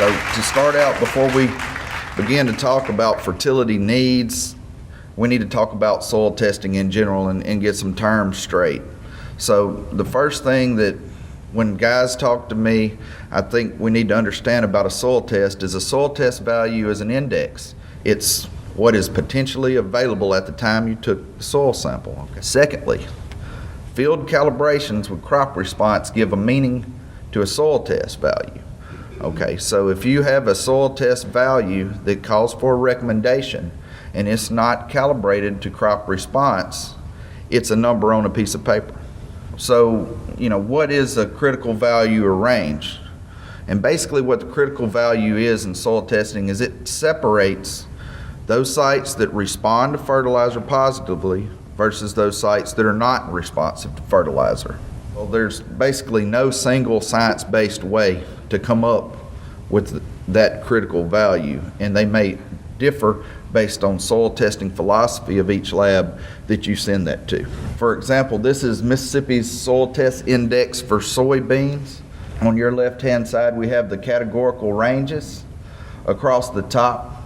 So to start out, before we begin to talk about fertility needs, we need to talk about soil testing in general and get some terms straight. So the first thing that when guys talk to me, I think we need to understand about a soil test is a soil test value is an index. It's what is potentially available at the time you took the soil sample. Okay. Secondly, field calibrations with crop response give a meaning to a soil test value. Okay, so if you have a soil test value that calls for a recommendation and it's not calibrated to crop response, it's a number on a piece of paper. So, what is a critical value or range? And basically what the critical value is in soil testing is it separates those sites that respond to fertilizer positively versus those sites that are not responsive to fertilizer. Well, there's basically no single science-based way to come up with that critical value, and they may differ based on soil testing philosophy of each lab that you send that to. For example, this is Mississippi's soil test index for soybeans. On your left-hand side, we have the categorical ranges. Across the top,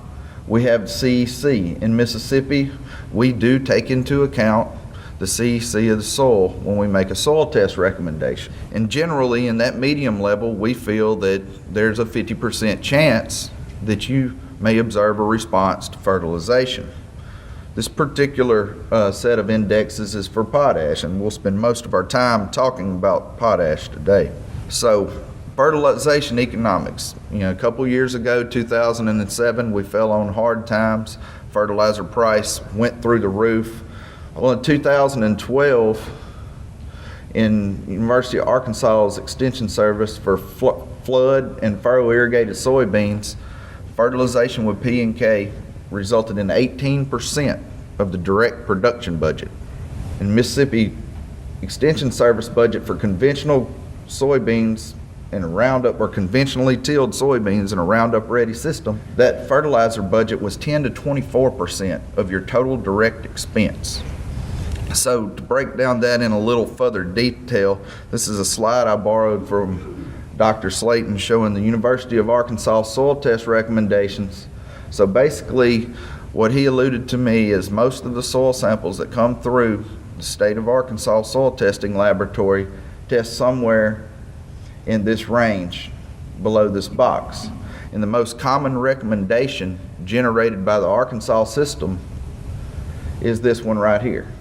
we have CEC. In Mississippi, we do take into account the CEC of the soil when we make a soil test recommendation. And generally, in that medium level, we feel that there's a 50% chance that you may observe a response to fertilization. This particular set of indexes is for potash, and we'll spend most of our time talking about potash today. So, fertilization economics. A couple years ago, 2007, we fell on hard times. Fertilizer price went through the roof. Well, in 2012, in University of Arkansas's Extension Service for flood and furrow irrigated soybeans, fertilization with P&K resulted in 18% of the direct production budget. In Mississippi Extension Service budget for conventional soybeans and a Roundup or conventionally tilled soybeans in a Roundup ready system, that fertilizer budget was 10 to 24% of your total direct expense. So to break down that in a little further detail, this is a slide I borrowed from Dr. Slayton showing the University of Arkansas soil test recommendations. So basically what he alluded to me is most of the soil samples that come through the state of Arkansas soil testing laboratory test somewhere in this range below this box. And the most common recommendation generated by the Arkansas system is this one right here.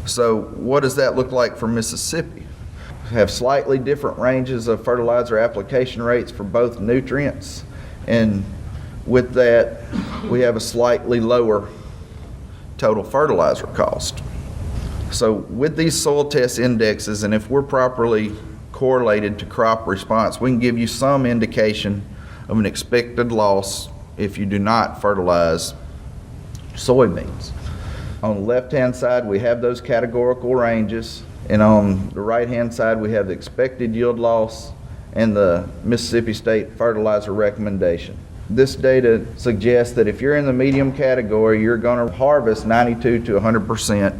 So what does that look like for Mississippi? We have slightly different ranges of fertilizer application rates for both nutrients, and with that we have a slightly lower total fertilizer cost. So with these soil test indexes, and if we're properly correlated to crop response, we can give you some indication of an expected loss if you do not fertilize soybeans. On the left-hand side, we have those categorical ranges, and on the right-hand side, we have the expected yield loss and the Mississippi State fertilizer recommendation. This data suggests that if you're in the medium category, you're going to harvest 92 to 100%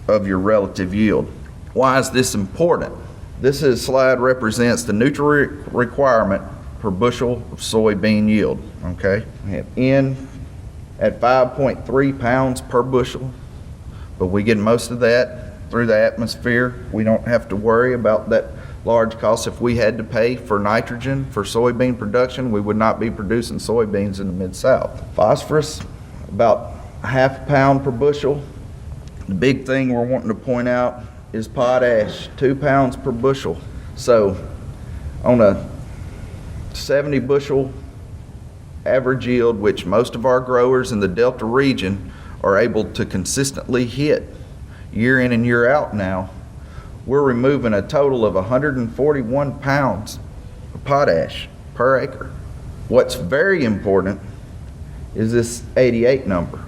of your relative yield. Why is this important? This slide represents the nutrient requirement per bushel of soybean yield. Okay, we have N at 5.3 pounds per bushel, but we get most of that through the atmosphere. We don't have to worry about that large cost. If we had to pay for nitrogen for soybean production, we would not be producing soybeans in the Mid-South. Phosphorus, about half a pound per bushel. The big thing we're wanting to point out is potash, 2 pounds per bushel. So on a 70 bushel average yield, which most of our growers in the Delta region are able to consistently hit year in and year out now, we're removing a total of 141 pounds of potash per acre. What's very important is this 88 number.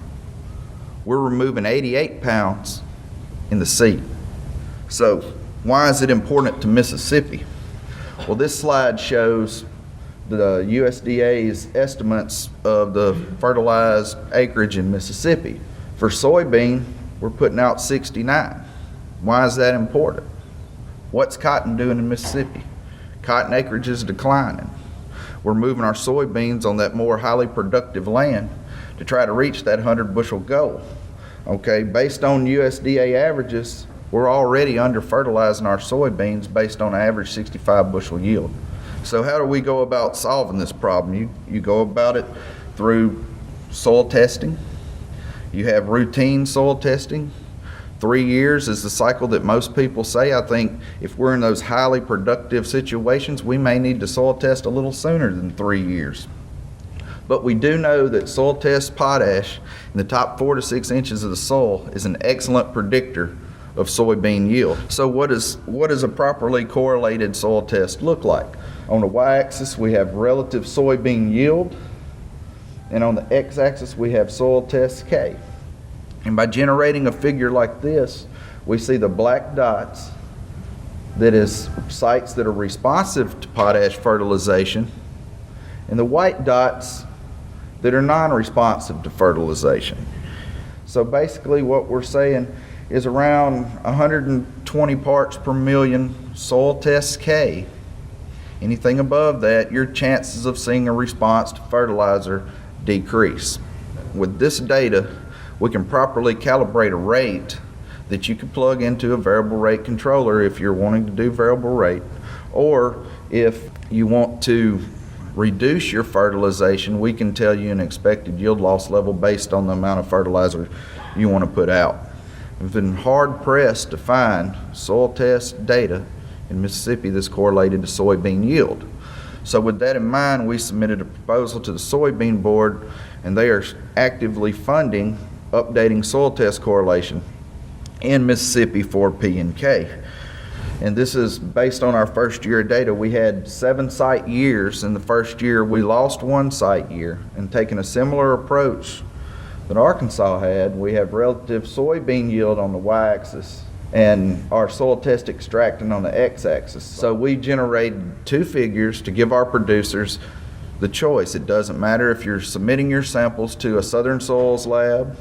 We're removing 88 pounds in the seed. So why is it important to Mississippi? Well, this slide shows the USDA's estimates of the fertilized acreage in Mississippi. For soybean, we're putting out 69. Why is that important? What's cotton doing in Mississippi? Cotton acreage is declining. we're moving our soybeans on that more highly productive land to try to reach that 100 bushel goal. Okay, based on USDA averages, we're already under fertilizing our soybeans based on average 65 bushel yield. So how do we go about solving this problem? You go about it through soil testing. You have routine soil testing. 3 years is the cycle that most people say. I think if we're in those highly productive situations, we may need to soil test a little sooner than 3 years. But we do know that soil test potash in the top 4 to 6 inches of the soil is an excellent predictor of soybean yield. So what does a properly correlated soil test look like? On the y-axis we have relative soybean yield, and on the x-axis we have soil test K. And by generating a figure like this, we see the black dots, that is sites that are responsive to potash fertilization, and the white dots that are non-responsive to fertilization. So basically what we're saying is around 120 parts per million soil test K. Anything above that, your chances of seeing a response to fertilizer decrease. With this data, we can properly calibrate a rate that you can plug into a variable rate controller if you're wanting to do variable rate, or if you want to reduce your fertilization, we can tell you an expected yield loss level based on the amount of fertilizer you want to put out. We've been hard pressed to find soil test data in Mississippi that's correlated to soybean yield. So with that in mind, we submitted a proposal to the soybean board, and they are actively funding updating soil test correlation in Mississippi for P and K. And this is based on our first year of data. We had 7 site years. In the first year, we lost 1 site year. And taking a similar approach that Arkansas had, we have relative soybean yield on the y-axis and our soil test extractant on the x-axis. So we generated 2 figures to give our producers the choice. It doesn't matter if you're submitting your samples to a Southern Soils lab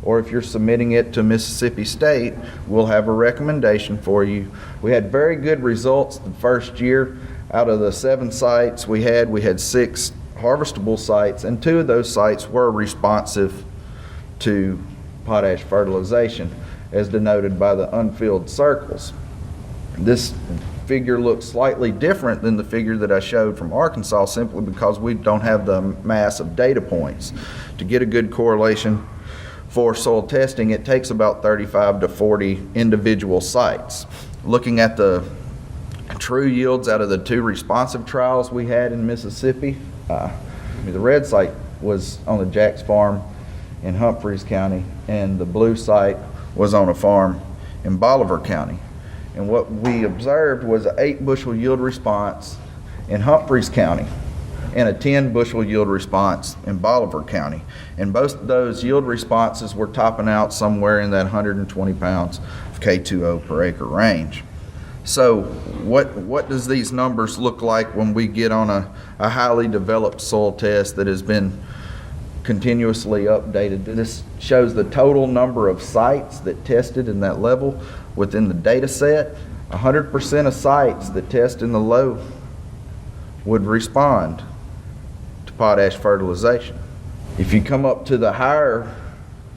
or if you're submitting it to Mississippi State, we'll have a recommendation for you. We had very good results the first year. Out of the 7 sites we had 6 harvestable sites, and 2 of those sites were responsive to potash fertilization, as denoted by the unfilled circles. This figure looks slightly different than the figure that I showed from Arkansas, simply because we don't have the mass of data points. To get a good correlation for soil testing, it takes about 35 to 40 individual sites. Looking at the true yields out of the 2 responsive trials we had in Mississippi, the red site was on the Jacks farm in Humphreys County, and the blue site was on a farm in Bolivar County. And what we observed was an 8 bushel yield response in Humphreys County and a 10 bushel yield response in Bolivar County. And both of those yield responses were topping out somewhere in that 120 pounds of K2O per acre range. So what does these numbers look like when we get on a highly developed soil test that has been continuously updated? This shows the total number of sites that tested in that level within the data set. 100% of sites that test in the low would respond to potash fertilization. If you come up to the higher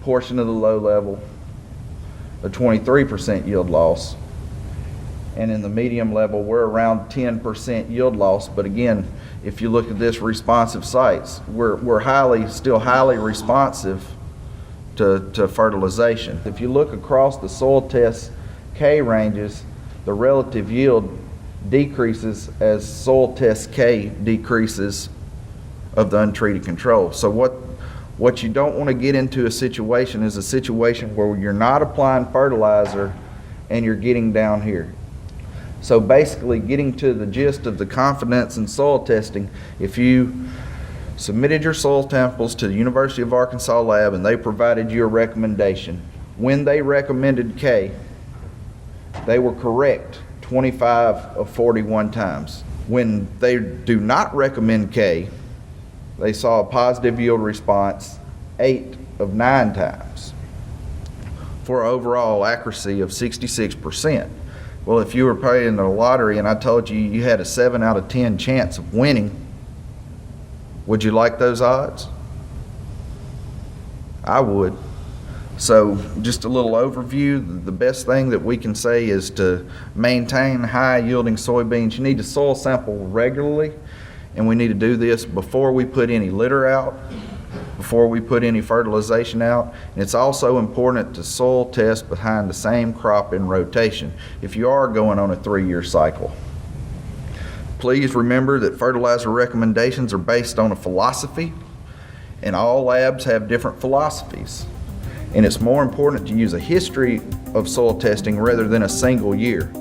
portion of the low level, a 23% yield loss. And in the medium level, we're around 10% yield loss. But again, if you look at this responsive sites, we're still highly responsive to fertilization. If you look across the soil test K ranges, the relative yield decreases as soil test K decreases of the untreated control. So what you don't want to get into a situation is a situation where you're not applying fertilizer and you're getting down here. So basically, getting to the gist of the confidence in soil testing, if you submitted your soil samples to the University of Arkansas lab and they provided you a recommendation, when they recommended K, they were correct 25 of 41 times. When they do not recommend K, they saw a positive yield response 8 of 9 times for overall accuracy of 66%. Well, if you were playing the lottery and I told you you had a 7 out of 10 chance of winning Would you like those odds? I would. So just a little overview. The best thing that we can say is to maintain high yielding soybeans. You need to soil sample regularly, and we need to do this before we put any litter out, before we put any fertilization out. And it's also important to soil test behind the same crop in rotation if you are going on a 3-year cycle. Please remember that fertilizer recommendations are based on a philosophy, and all labs have different philosophies. And it's more important to use a history of soil testing rather than a single year.